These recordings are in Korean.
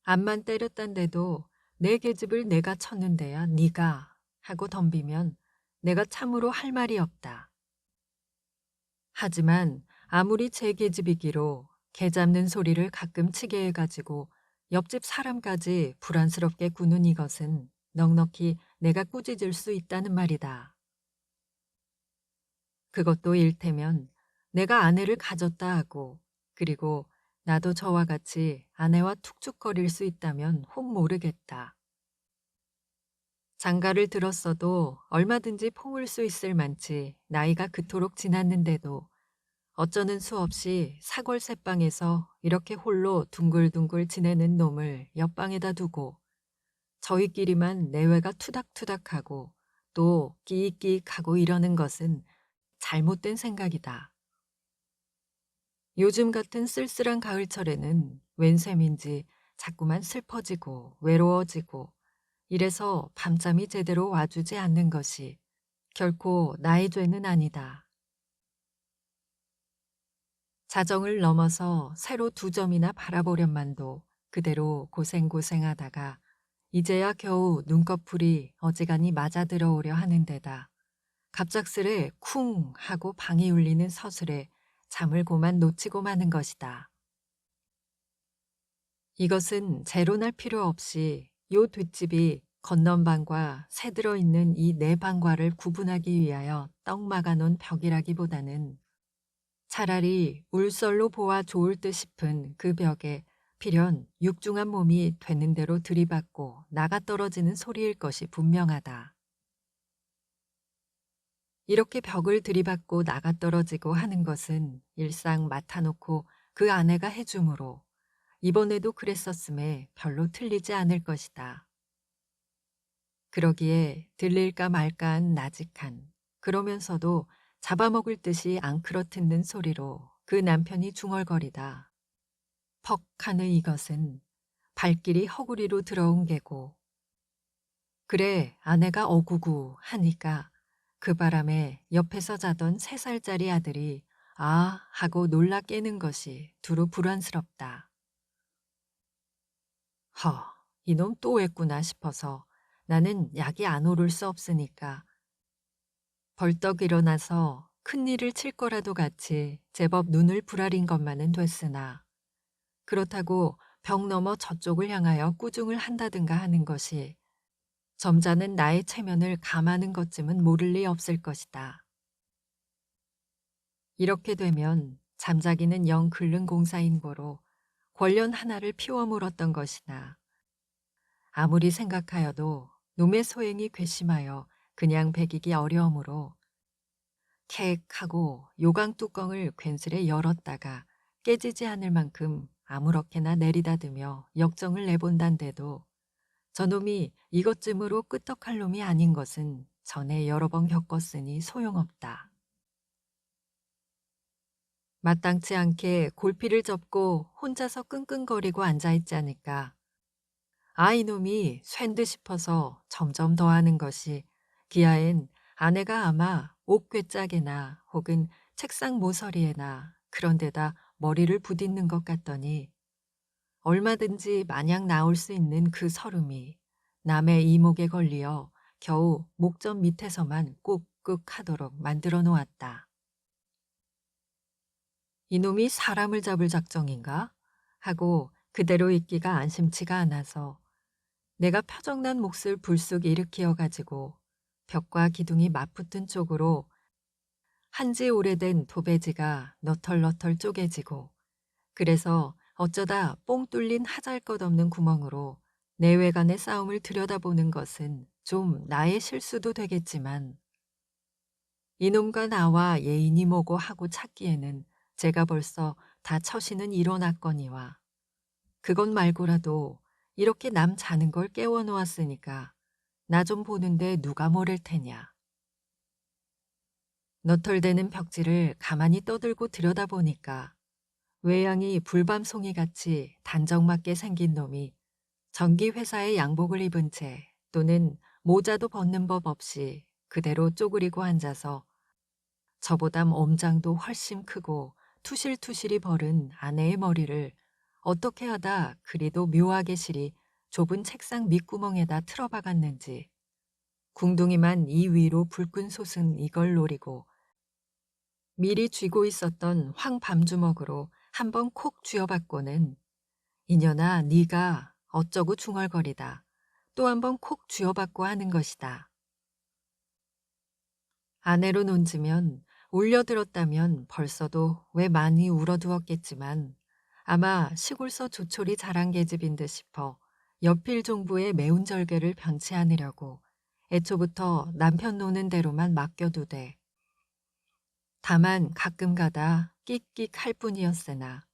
암만 때렸단데도 내 계집을 내가 쳤는데야 네가 하고 덤비면 내가 참으로 할 말이 없다. 하지만 아무리 제 계집이기로 개 잡는 소리를 가끔 치게 해가지고 옆집 사람까지 불안스럽게 구는 이것은 넉넉히 내가 꾸짖을 수 있다는 말이다. 그것도 일테면 내가 아내를 가졌다 하고 그리고 나도 저와 같이 아내와 툭툭거릴 수 있다면 혹 모르겠다. 장가를 들었어도 얼마든지 품을 수 있을 만치 나이가 그토록 지났는데도 어쩌는 수 없이 사골새방에서 이렇게 홀로 둥글둥글 지내는 놈을 옆방에다 두고 저희끼리만 내외가 투닥투닥하고 또 끼익끼익하고 이러는 것은 잘못된 생각이다. 요즘 같은 쓸쓸한 가을철에는 웬 셈인지 자꾸만 슬퍼지고 외로워지고 이래서 밤잠이 제대로 와주지 않는 것이 결코 나의 죄는 아니다. 자정을 넘어서 새로 두 점이나 바라보련만도 그대로 고생고생하다가 이제야 겨우 눈꺼풀이 어지간히 맞아 들어오려 하는데다 갑작스레 쿵 하고 방이 울리는 서슬에 잠을 고만 놓치고 마는 것이다. 이것은 재론할 필요 없이 요 뒷집이 건넌방과 새들어 있는 이 네 방과를 구분하기 위하여 떡 막아놓은 벽이라기보다는 차라리 울설로 보아 좋을 듯 싶은 그 벽에 필연 육중한 몸이 되는 대로 들이받고 나가떨어지는 소리일 것이 분명하다. 이렇게 벽을 들이받고 나가떨어지고 하는 것은 일상 맡아놓고 그 아내가 해주므로 이번에도 그랬었음에 별로 틀리지 않을 것이다. 그러기에 들릴까 말까한 나직한 그러면서도 잡아먹을 듯이 앙크러트는 소리로 그 남편이 중얼거리다. 퍽 하는 이것은 발길이 허구리로 들어온 게고 그래 아내가 어구구 하니까 그 바람에 옆에서 자던 3살짜리 아들이 아 하고 놀라 깨는 것이 두루 불안스럽다. 허, 이놈 또 했구나 싶어서 나는 약이 안 오를 수 없으니까 벌떡 일어나서 큰일을 칠 거라도 같이 제법 눈을 부라린 것만은 됐으나 그렇다고 벽 너머 저쪽을 향하여 꾸중을 한다든가 하는 것이 점잖은 나의 체면을 감하는 것쯤은 모를 리 없을 것이다. 이렇게 되면 잠자기는 영 글른 공사인 고로 권련 하나를 피워 물었던 것이나 아무리 생각하여도 놈의 소행이 괘씸하여 그냥 배기기 어려우므로 캑 하고 요강 뚜껑을 괜스레 열었다가 깨지지 않을 만큼 아무렇게나 내리다드며 역정을 내본단데도 저놈이 이것쯤으로 끄떡할 놈이 아닌 것은 전에 여러 번 겪었으니 소용없다. 마땅치 않게 골피를 접고 혼자서 끙끙거리고 앉아있지 않을까. 아 이놈이 쇤 듯 싶어서 점점 더하는 것이 기아엔 아내가 아마 옥괴짝에나 혹은 책상 모서리에나 그런 데다 머리를 부딛는 것 같더니 얼마든지 마냥 나올 수 있는 그 설움이 남의 이목에 걸리어 겨우 목전 밑에서만 꾹꾹 하도록 만들어 놓았다. 이놈이 사람을 잡을 작정인가? 하고 그대로 있기가 안심치가 않아서 내가 표정난 몫을 불쑥 일으키어 가지고 벽과 기둥이 맞붙은 쪽으로 한지 오래된 도배지가 너털너털 쪼개지고 그래서 어쩌다 뽕 뚫린 하잘것없는 구멍으로 내외간의 싸움을 들여다보는 것은 좀 나의 실수도 되겠지만 이놈과 나와 예인이 뭐고 하고 찾기에는 제가 벌써 다 처신은 이뤄놨거니와 그것 말고라도 이렇게 남 자는 걸 깨워 놓았으니까 나 좀 보는데 누가 모를 테냐. 너털대는 벽지를 가만히 떠들고 들여다보니까 외양이 불밤송이같이 단정맞게 생긴 놈이 전기회사의 양복을 입은 채 또는 모자도 벗는 법 없이 그대로 쪼그리고 앉아서 저보다 몸장도 훨씬 크고 투실투실이 벌은 아내의 머리를 어떻게 하다 그리도 묘하게 실이 좁은 책상 밑구멍에다 틀어박았는지 궁둥이만 이 위로 불끈 솟은 이걸 노리고 미리 쥐고 있었던 황밤주먹으로 한번 콕 쥐어받고는 이년아 네가 어쩌고 중얼거리다 또 한번 콕 쥐어받고 하는 것이다. 아내로 논지면 올려들었다면 벌써도 왜 많이 울어두었겠지만 아마 시골서 조촐이 자란 계집인 듯 싶어 여필 종부의 매운 절개를 변치 않으려고 애초부터 남편 노는 대로만 맡겨두되 다만 가끔가다 끽끽 할 뿐이었으나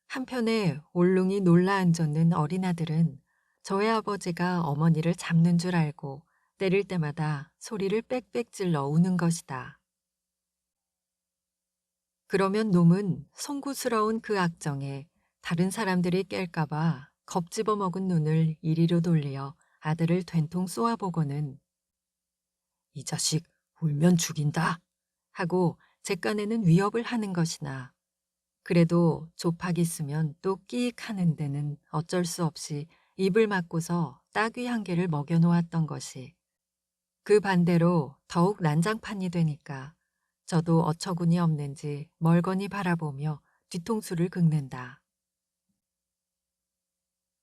한편에 올룽이 놀라 앉았는 어린아들은 저의 아버지가 어머니를 잡는 줄 알고 때릴 때마다 소리를 빽빽 질러 우는 것이다. 그러면 놈은 송구스러운 그 악정에 다른 사람들이 깰까봐 겁집어 먹은 눈을 이리로 돌려 아들을 된통 쏘아보고는 이 자식 울면 죽인다 하고 제 깐에는 위협을 하는 것이나 그래도 조팍이 쓰면 또 끼익 하는 데는 어쩔 수 없이 입을 막고서 따귀 한 개를 먹여놓았던 것이 그 반대로 더욱 난장판이 되니까 저도 어처구니 없는지 멀거니 바라보며 뒤통수를 긁는다.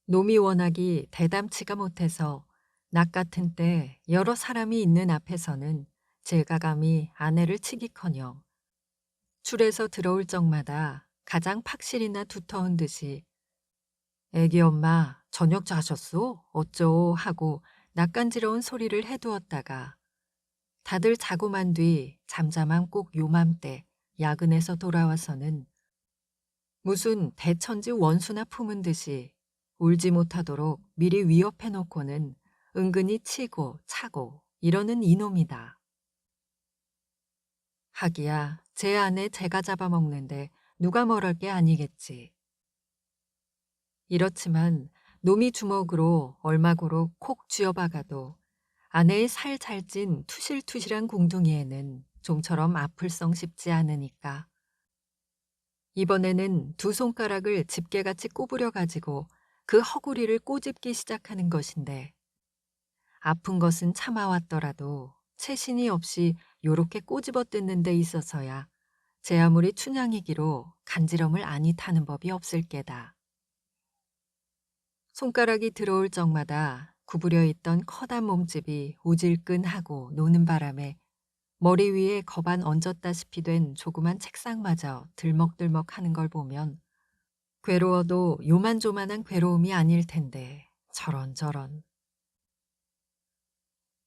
놈이 워낙이 대담치가 못해서 낮 같은 때 여러 사람이 있는 앞에서는 제가 감히 아내를 치기커녕 출에서 들어올 적마다 가장 팍실이나 두터운 듯이 애기 엄마 저녁 자셨소? 어쩌오 하고 낯간지러운 소리를 해두었다가 다들 자고만 뒤 잠잠한 꼭 요맘때 야근에서 돌아와서는 무슨 대천지 원수나 품은 듯이 울지 못하도록 미리 위협해 놓고는 은근히 치고 차고 이러는 이놈이다. 하기야 제 아내 제가 잡아먹는데 누가 뭐랄 게 아니겠지. 이렇지만 놈이 주먹으로 얼마고로 콕 쥐어박아도 아내의 살 잘 찐 투실투실한 궁둥이에는 좀처럼 아플성 싶지 않으니까 이번에는 두 손가락을 집게같이 꼬부려 가지고 그 허구리를 꼬집기 시작하는 것인데 아픈 것은 참아왔더라도 채신이 없이 요렇게 꼬집어 뜯는 데 있어서야 제 아무리 춘향이기로 간지럼을 아니 타는 법이 없을 게다. 손가락이 들어올 적마다 구부려 있던 커다란 몸집이 우질끈하고 노는 바람에 머리 위에 거반 얹었다시피 된 조그만 책상마저 들먹들먹 하는 걸 보면 괴로워도 요만조만한 괴로움이 아닐 텐데 저런.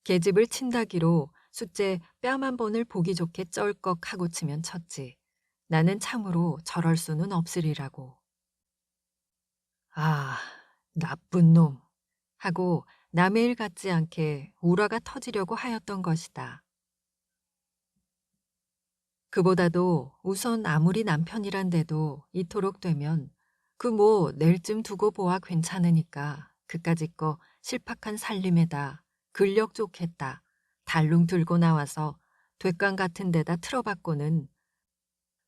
계집을 친다기로 숫째 뺨 한 번을 보기 좋게 쩔꺽 하고 치면 쳤지. 나는 참으로 저럴 수는 없으리라고. 아, 나쁜 놈 하고 남의 일 같지 않게 우라가 터지려고 하였던 것이다. 그보다도 우선 아무리 남편이란데도 이토록 되면 그 뭐 내일쯤 두고 보아 괜찮으니까 그까짓 거 실팍한 살림에다 근력 좋겠다 달룽 들고 나와서 돛강 같은 데다 틀어박고는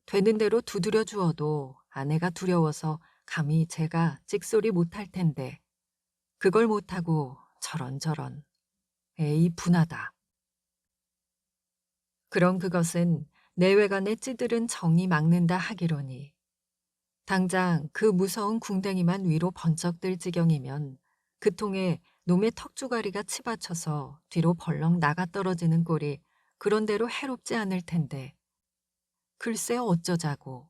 되는 대로 두드려 주어도 아내가 두려워서 감히 제가 찍소리 못할 텐데 그걸 못하고 저런 에이 분하다. 그럼 그것은 내외간의 찌들은 정이 막는다 하기로니 당장 그 무서운 궁뎅이만 위로 번쩍 들 지경이면 그 통에 놈의 턱주가리가 치받쳐서 뒤로 벌렁 나가 떨어지는 꼴이 그런대로 해롭지 않을 텐데 글쎄 어쩌자고.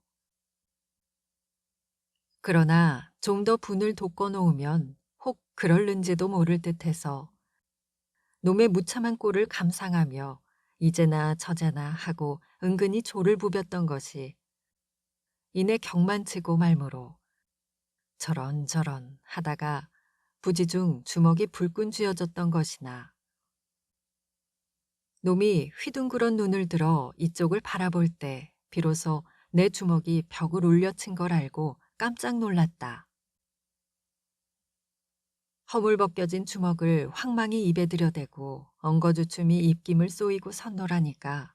그러나 좀 더 분을 돋궈 놓으면 혹 그럴는지도 모를 듯해서 놈의 무참한 꼴을 감상하며 이제나 저제나 하고 은근히 조를 부볐던 것이 이내 경만치고 말므로 저런 하다가 부지중 주먹이 불끈 쥐어졌던 것이나 놈이 휘둥그런 눈을 들어 이쪽을 바라볼 때 비로소 내 주먹이 벽을 울려친 걸 알고 깜짝 놀랐다. 허물벗겨진 주먹을 황망히 입에 들여대고 엉거주춤이 입김을 쏘이고 선노라니까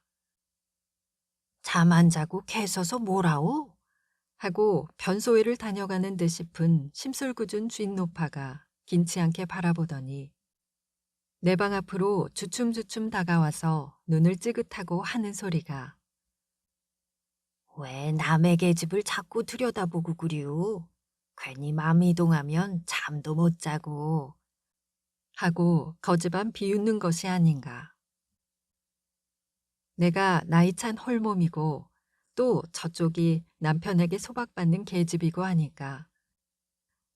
잠 안 자고 개서서 뭐라오? 하고 변소회를 다녀가는 듯 싶은 심술궂은 주인 노파가 긴치 않게 바라보더니 내 방 앞으로 주춤주춤 다가와서 눈을 찌긋하고 하는 소리가 왜 남의 계집을 자꾸 들여다보고 그리우? 괜히 맘 이동하면 잠도 못 자고. 하고 거지반 비웃는 것이 아닌가. 내가 나이 찬 홀몸이고 또 저쪽이 남편에게 소박받는 계집이고 하니까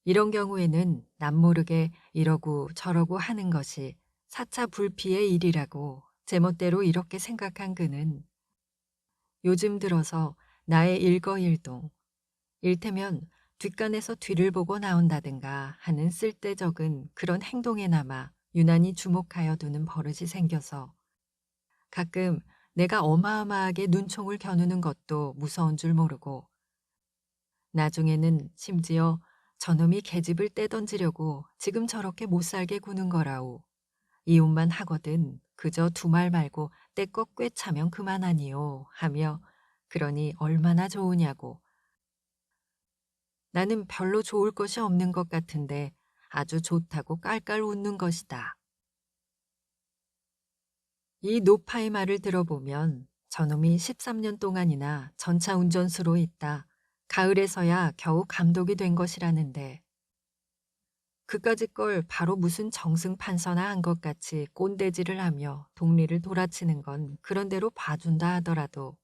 이런 경우에는 남모르게 이러고 저러고 하는 것이 사차 불피의 일이라고 제멋대로 이렇게 생각한 그는 요즘 들어서 나의 일거일동, 일테면 뒷간에서 뒤를 보고 나온다든가 하는 쓸데적은 그런 행동에나마 유난히 주목하여 두는 버릇이 생겨서 가끔 내가 어마어마하게 눈총을 겨누는 것도 무서운 줄 모르고 나중에는 심지어 저놈이 계집을 떼던지려고 지금 저렇게 못살게 구는 거라오. 이혼만 하거든 그저 두 말 말고 떼껏 꿰차면 그만하니요 하며 그러니 얼마나 좋으냐고. 나는 별로 좋을 것이 없는 것 같은데 아주 좋다고 깔깔 웃는 것이다. 이 노파의 말을 들어보면 저놈이 13년 동안이나 전차 운전수로 있다. 가을에서야 겨우 감독이 된 것이라는데 그까짓 걸 바로 무슨 정승 판서나 한 것 같이 꼰대질을 하며 동리를 돌아치는 건 그런대로 봐준다 하더라도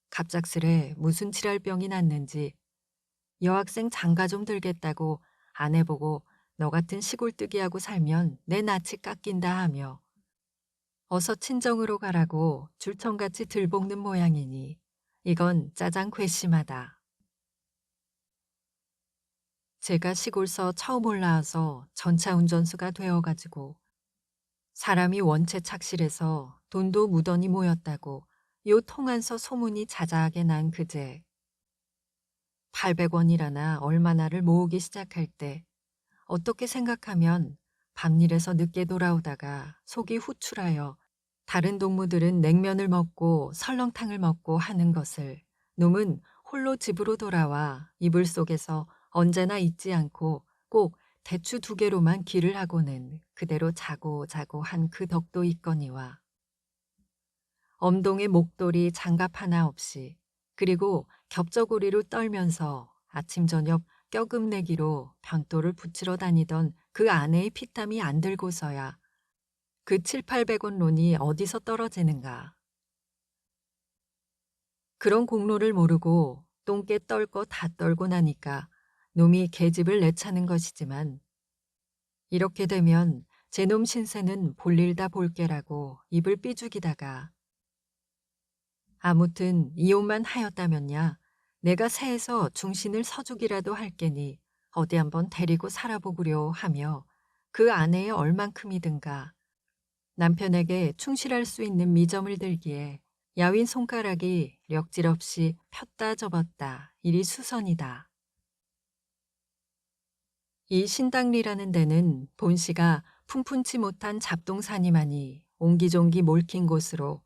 갑작스레 무슨 질랄병이 났는지 여학생 장가 좀 들겠다고 아내 보고 너 같은 시골뜨기하고 살면 내 낯이 깎인다 하며 어서 친정으로 가라고 줄청같이 들볶는 모양이니 이건 짜장 괘씸하다. 제가 시골서 처음 올라와서 전차 운전수가 되어가지고 사람이 원체 착실해서 돈도 무던히 모였다고 요 통안서 소문이 자자하게 난 그제 800원이라나 얼마나를 모으기 시작할 때 어떻게 생각하면 밤일에서 늦게 돌아오다가 속이 후출하여 다른 동무들은 냉면을 먹고 설렁탕을 먹고 하는 것을 놈은 홀로 집으로 돌아와 이불 속에서 언제나 잊지 않고 꼭 대추 두 개로만 길을 하고는 그대로 자고 자고 한 그 덕도 있거니와 엄동의 목도리 장갑 하나 없이 그리고 겹저고리로 떨면서 아침 저녁 껴금내기로 변도를 붙이러 다니던 그 아내의 피땀이 안 들고서야 그 7,800원 론이 어디서 떨어지는가. 그런 공로를 모르고 똥개 떨 거 다 떨고 나니까 놈이 계집을 내차는 것이지만 이렇게 되면 제놈 신세는 볼일 다 볼게라고 입을 삐죽이다가 아무튼 이혼만 하였다면야 내가 새에서 중신을 서죽이라도 할 게니 어디 한번 데리고 살아보구려 하며 그 아내의 얼만큼이든가 남편에게 충실할 수 있는 미점을 들기에 야윈 손가락이 력질 없이 폈다 접었다 이리 수선이다. 이 신당리라는 데는 본씨가 풍푼치 못한 잡동사니마니 옹기종기 몰킨 곳으로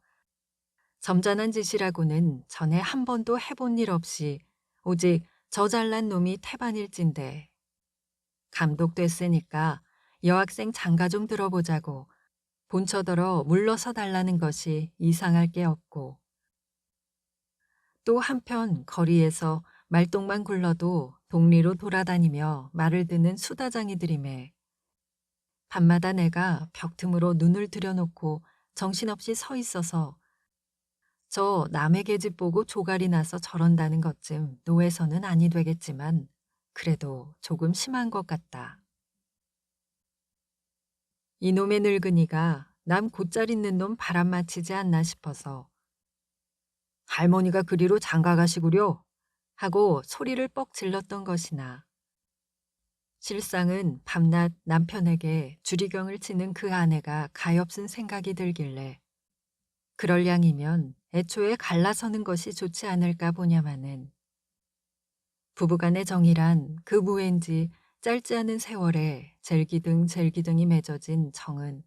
점잖은 짓이라고는 전에 한 번도 해본 일 없이 오직 저 잘난 놈이 태반일진데 감독됐으니까 여학생 장가 좀 들어보자고 본처더러 물러서 달라는 것이 이상할 게 없고 또 한편 거리에서 말똥만 굴러도 동리로 돌아다니며 말을 듣는 수다장이들임에 밤마다 내가 벽 틈으로 눈을 들여놓고 정신없이 서 있어서 저 남의 계집 보고 조갈이 나서 저런다는 것쯤 노에서는 아니 되겠지만 그래도 조금 심한 것 같다. 이놈의 늙은이가 남 곧잘 있는 놈 바람 맞히지 않나 싶어서 할머니가 그리로 장가 가시구려 하고 소리를 뻑 질렀던 것이나 실상은 밤낮 남편에게 주리경을 치는 그 아내가 가엾은 생각이 들길래 그럴 양이면 애초에 갈라서는 것이 좋지 않을까 보냐마는 부부간의 정이란 그 무엔지 짧지 않은 세월에 젤기등젤기등이 맺어진 정은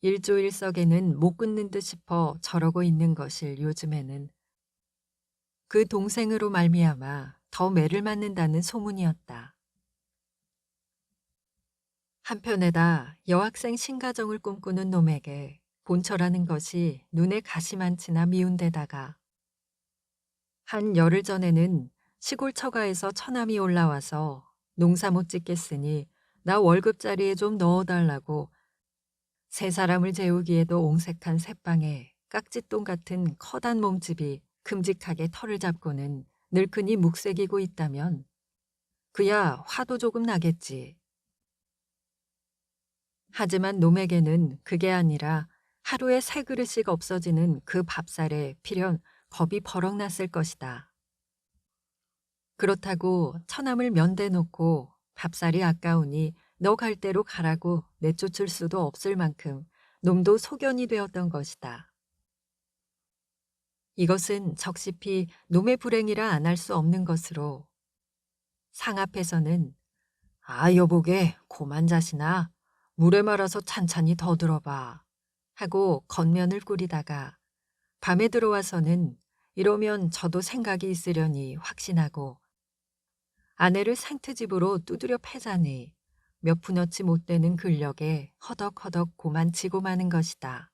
일조일석에는 못 끊는 듯 싶어 저러고 있는 것일 요즘에는 그 동생으로 말미암아 더 매를 맞는다는 소문이었다. 한편에다 여학생 신가정을 꿈꾸는 놈에게 본처라는 것이 눈에 가시만치나 미운 데다가 한 열흘 전에는 시골 처가에서 처남이 올라와서 농사 못 짓겠으니 나 월급자리에 좀 넣어달라고 세 사람을 재우기에도 옹색한 새방에 깍짓돈 같은 커다란 몸집이 큼직하게 털을 잡고는 늘크니 묵새기고 있다면 그야 화도 조금 나겠지. 하지만 놈에게는 그게 아니라 하루에 세 그릇씩 없어지는 그 밥살에 필연 겁이 버럭 났을 것이다. 그렇다고 처남을 면대놓고 밥살이 아까우니 너 갈 대로 가라고 내쫓을 수도 없을 만큼 놈도 소견이 되었던 것이다. 이것은 적시피 놈의 불행이라 안 할 수 없는 것으로 상 앞에서는 아 여보게 고만 자시나 물에 말아서 찬찬히 더 들어봐 하고 겉면을 꾸리다가 밤에 들어와서는 이러면 저도 생각이 있으려니 확신하고 아내를 생트집으로 두드려 패자니 몇 푼어치 못 되는 근력에 허덕허덕 고만치고 마는 것이다.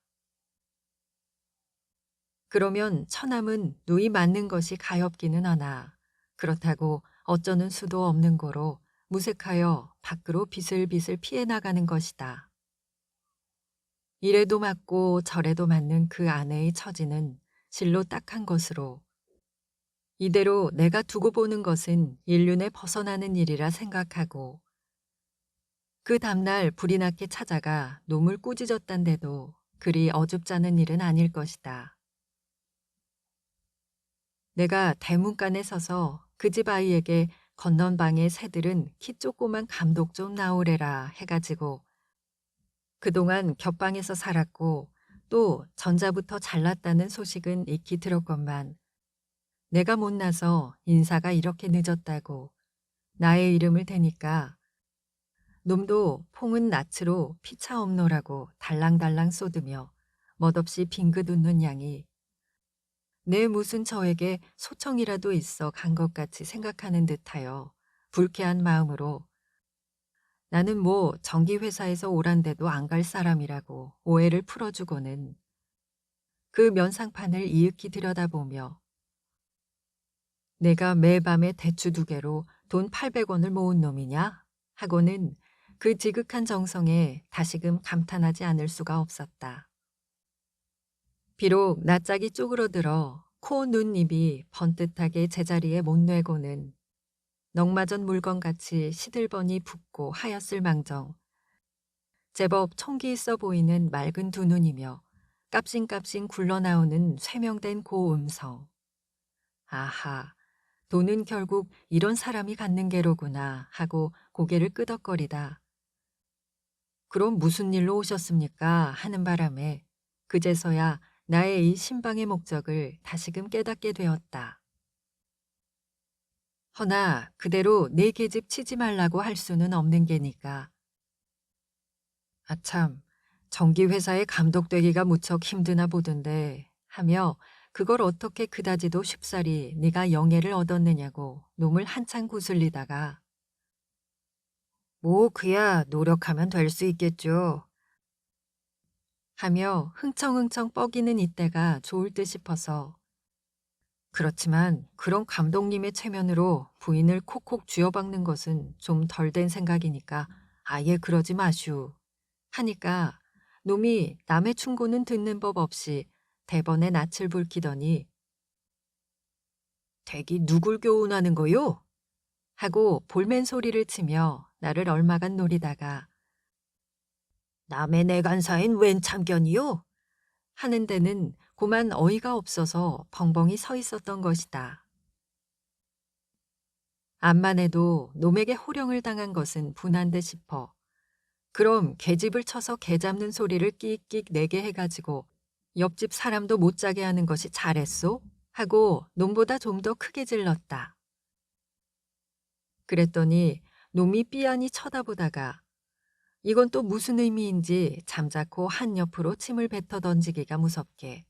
그러면 처남은 누이 맞는 것이 가엾기는 하나 그렇다고 어쩌는 수도 없는 거로 무색하여 밖으로 비슬비슬 피해 나가는 것이다. 이래도 맞고 저래도 맞는 그 아내의 처지는 실로 딱한 것으로 이대로 내가 두고 보는 것은 인륜에 벗어나는 일이라 생각하고 그 다음날 불이 났게 찾아가 놈을 꾸짖었단데도 그리 어줍잖은 일은 아닐 것이다. 내가 대문간에 서서 그 집 아이에게 건넌 방의 새들은 키 조그만 감독 좀 나오래라 해가지고 그동안 겹방에서 살았고 또 전자부터 잘났다는 소식은 익히 들었건만 내가 못나서 인사가 이렇게 늦었다고 나의 이름을 대니까 놈도 퐁은 낯으로 피차 없노라고 달랑달랑 쏟으며 멋없이 빙긋 웃는 양이 내 무슨 저에게 소청이라도 있어 간 것 같이 생각하는 듯하여 불쾌한 마음으로 나는 뭐 전기회사에서 오란데도 안 갈 사람이라고 오해를 풀어주고는 그 면상판을 이윽히 들여다보며 내가 매밤에 대추 2개로 돈 800원을 모은 놈이냐? 하고는 그 지극한 정성에 다시금 감탄하지 않을 수가 없었다. 비록 낯짝이 쪼그러들어 코, 눈, 입이 번듯하게 제자리에 못 뇌고는 넉마전 물건같이 시들번이 붓고 하였을 망정 제법 총기 있어 보이는 맑은 두 눈이며 깝싱깝싱 굴러나오는 쇠명된 고음성. 아하, 돈은 결국 이런 사람이 갖는 게로구나 하고 고개를 끄덕거리다. 그럼 무슨 일로 오셨습니까? 하는 바람에 그제서야 나의 이 신방의 목적을 다시금 깨닫게 되었다. 허나 그대로 내 계집 치지 말라고 할 수는 없는 게니까. 아참, 전기회사에 감독되기가 무척 힘드나 보던데 하며 그걸 어떻게 그다지도 쉽사리 네가 영예를 얻었느냐고 놈을 한창 구슬리다가 뭐 그야 노력하면 될 수 있겠죠. 하며 흥청흥청 뻐기는 이때가 좋을 듯 싶어서 그렇지만 그런 감독님의 체면으로 부인을 콕콕 쥐어박는 것은 좀 덜 된 생각이니까 아예 그러지 마슈. 하니까 놈이 남의 충고는 듣는 법 없이 대번에 낯을 붉히더니 댁이 누굴 교훈하는 거요? 하고 볼멘 소리를 치며 나를 얼마간 노리다가 남의 내간사인 웬 참견이요? 하는 데는 고만 어이가 없어서 벙벙이 서 있었던 것이다. 암만 해도 놈에게 호령을 당한 것은 분한 듯 싶어. 그럼 계집을 쳐서 개 잡는 소리를 끽끽 내게 해가지고 옆집 사람도 못 자게 하는 것이 잘했소? 하고 놈보다 좀 더 크게 질렀다. 그랬더니 놈이 삐안이 쳐다보다가 이건 또 무슨 의미인지 잠자코 한 옆으로 침을 뱉어 던지기가 무섭게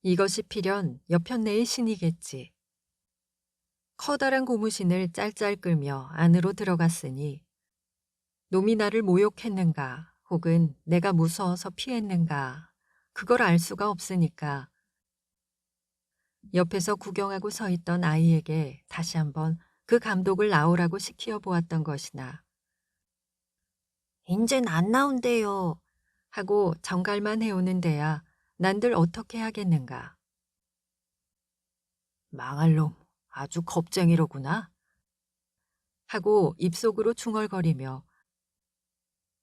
이것이 필연 여편네의 신이겠지. 커다란 고무신을 짤짤 끌며 안으로 들어갔으니 놈이 나를 모욕했는가 혹은 내가 무서워서 피했는가 그걸 알 수가 없으니까 옆에서 구경하고 서 있던 아이에게 다시 한번 그 감독을 나오라고 시키어 보았던 것이나 인젠 안 나온대요. 하고 정갈만 해오는 데야 난들 어떻게 하겠는가. 망할 놈, 아주 겁쟁이로구나. 하고 입속으로 중얼거리며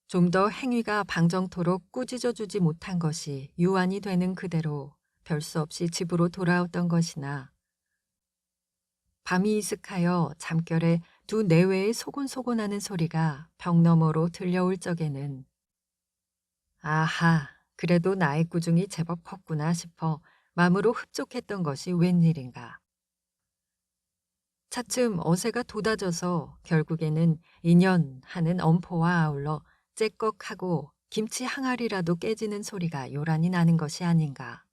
좀 더 행위가 방정토록 꾸짖어주지 못한 것이 유안이 되는 그대로 별 수 없이 집으로 돌아왔던 것이나 밤이 이슥하여 잠결에 두 내외의 소곤소곤하는 소리가 벽 너머로 들려올 적에는 아하, 그래도 나의 꾸중이 제법 컸구나 싶어 마음으로 흡족했던 것이 웬일인가. 차츰 어새가 돋아져서 결국에는 인연 하는 엄포와 아울러 째꺽하고 김치 항아리라도 깨지는 소리가 요란히 나는 것이 아닌가.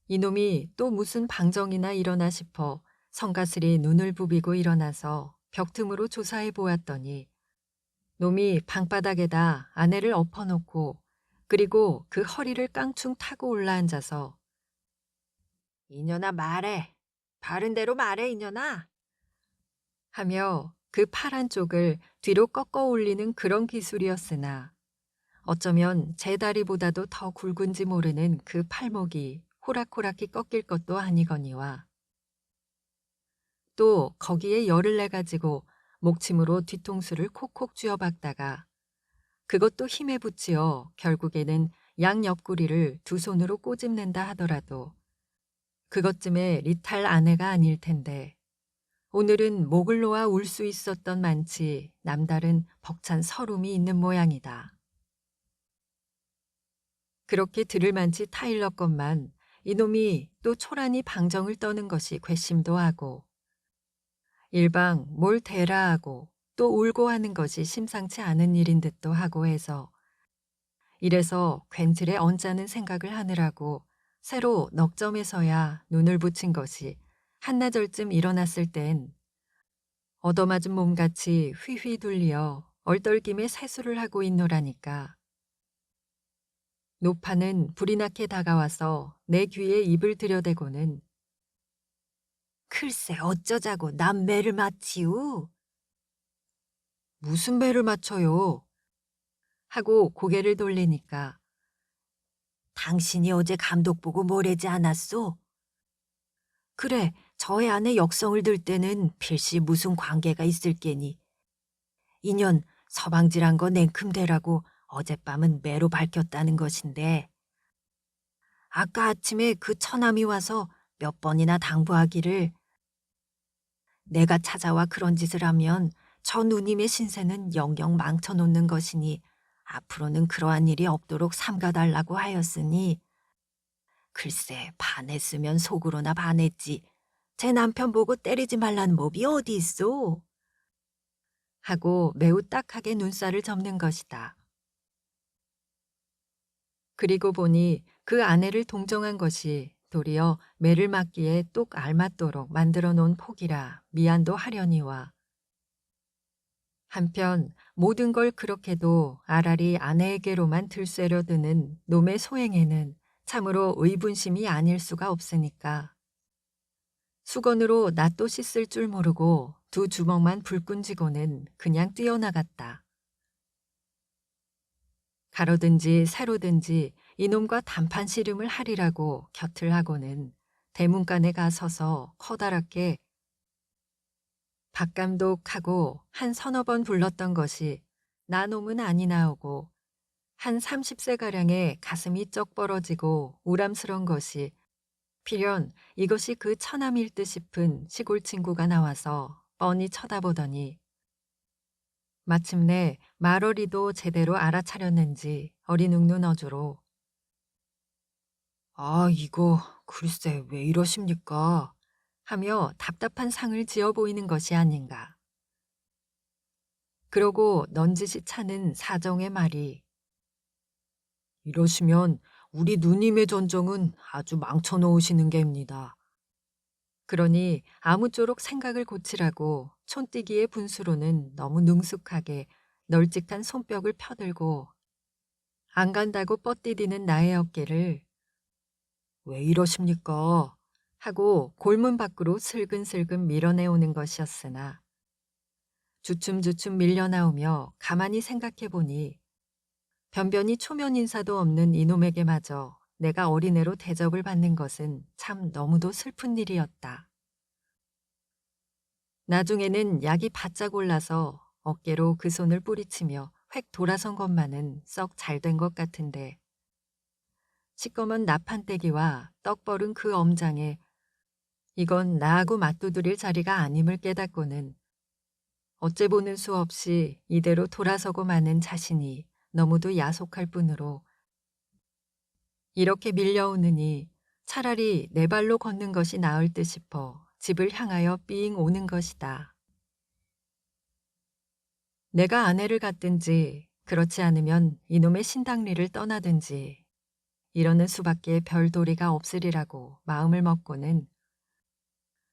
이놈이 또 무슨 방정이나 일어나 싶어 성가슬이 눈을 부비고 일어나서 벽 틈으로 조사해 보았더니 놈이 방바닥에다 아내를 엎어놓고 그리고 그 허리를 깡충 타고 올라앉아서 이년아 말해. 바른 대로 말해 이년아. 하며 그 팔 한쪽을 뒤로 꺾어 올리는 그런 기술이었으나 어쩌면 제 다리보다도 더 굵은지 모르는 그 팔목이 호락호락히 꺾일 것도 아니거니와 또 거기에 열을 내가지고 목침으로 뒤통수를 콕콕 쥐어박다가 그것도 힘에 붙이어 결국에는 양 옆구리를 두 손으로 꼬집는다 하더라도 그것쯤에 리탈 아내가 아닐 텐데 오늘은 목을 놓아 울 수 있었던 만치 남다른 벅찬 서름이 있는 모양이다. 그렇게 들을 만치 타일렀건만 이놈이 또 초란히 방정을 떠는 것이 괘씸도 하고 일방 뭘 대라 하고 또 울고 하는 것이 심상치 않은 일인 듯도 하고 해서 이래서 괜스레 언짢은 생각을 하느라고 새로 넉점에서야 눈을 붙인 것이 한나절쯤 일어났을 땐 얻어맞은 몸같이 휘휘 둘리어 얼떨김에 세수를 하고 있노라니까. 노파는 불이 나게 다가와서 내 귀에 입을 들여대고는 글쎄 어쩌자고 남 매를 맞지우. 무슨 배를 맞춰요? 하고 고개를 돌리니까 당신이 어제 감독 보고 뭐래지 않았소? 그래, 저의 아내 역성을 들 때는 필시 무슨 관계가 있을 게니. 인연 서방질한 거 냉큼 되라고 어젯밤은 매로 밝혔다는 것인데 아까 아침에 그 처남이 와서 몇 번이나 당부하기를 내가 찾아와 그런 짓을 하면 저 누님의 신세는 영영 망쳐놓는 것이니 앞으로는 그러한 일이 없도록 삼가달라고 하였으니 글쎄 반했으면 속으로나 반했지 제 남편 보고 때리지 말란 법이 어디 있어? 하고 매우 딱하게 눈살을 접는 것이다. 그리고 보니 그 아내를 동정한 것이 도리어 매를 맞기에 똑 알맞도록 만들어 놓은 폭이라 미안도 하려니와 한편 모든 걸 그렇게도 아라리 아내에게로만 들쇠려 드는 놈의 소행에는 참으로 의분심이 아닐 수가 없으니까 수건으로 낫도 씻을 줄 모르고 두 주먹만 불끈 쥐고는 그냥 뛰어나갔다. 가로든지 세로든지 이놈과 단판 씨름을 하리라고 곁을 하고는 대문간에 가서서 커다랗게 박감독하고 한 서너 번 불렀던 것이 나놈은 아니 나오고 한 30세가량의 가슴이 쩍 벌어지고 우람스런 것이 필연 이것이 그 처남일 듯 싶은 시골 친구가 나와서 뻔히 쳐다보더니 마침내 말어리도 제대로 알아차렸는지 어리눅눈 어조로 아, 이거 글쎄 왜 이러십니까? 하며 답답한 상을 지어 보이는 것이 아닌가. 그러고 넌지시 차는 사정의 말이 이러시면 우리 누님의 전정은 아주 망쳐놓으시는 게입니다. 그러니 아무쪼록 생각을 고치라고 촌뛰기의 분수로는 너무 능숙하게 널찍한 손뼉을 펴들고 안 간다고 뻗디디는 나의 어깨를 왜 이러십니까? 하고 골문 밖으로 슬근슬근 밀어내오는 것이었으나 주춤주춤 밀려나오며 가만히 생각해 보니 변변히 초면 인사도 없는 이놈에게마저 내가 어린애로 대접을 받는 것은 참 너무도 슬픈 일이었다. 나중에는 약이 바짝 올라서 어깨로 그 손을 뿌리치며 획 돌아선 것만은 썩 잘 된 것 같은데 시꺼먼 나판떼기와 떡 버른 그 엄장에 이건 나하고 맞두드릴 자리가 아님을 깨닫고는 어째 보는 수 없이 이대로 돌아서고 마는 자신이 너무도 야속할 뿐으로 이렇게 밀려오느니 차라리 내 발로 걷는 것이 나을 듯 싶어 집을 향하여 삥 오는 것이다. 내가 아내를 갖든지 그렇지 않으면 이놈의 신당리를 떠나든지 이러는 수밖에 별 도리가 없으리라고 마음을 먹고는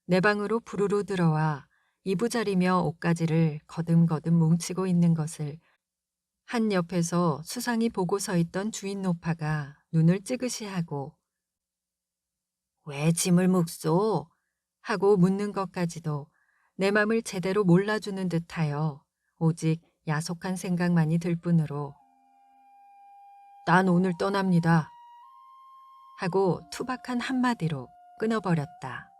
내 방으로 부르르 들어와 이부자리며 옷가지를 거듬거듬 뭉치고 있는 것을 한 옆에서 수상히 보고 서 있던 주인 노파가 눈을 찌그시하고 왜 짐을 묵소? 하고 묻는 것까지도 내 맘을 제대로 몰라주는 듯하여 오직 야속한 생각만이 들 뿐으로 난 오늘 떠납니다 하고 투박한 한마디로 끊어버렸다.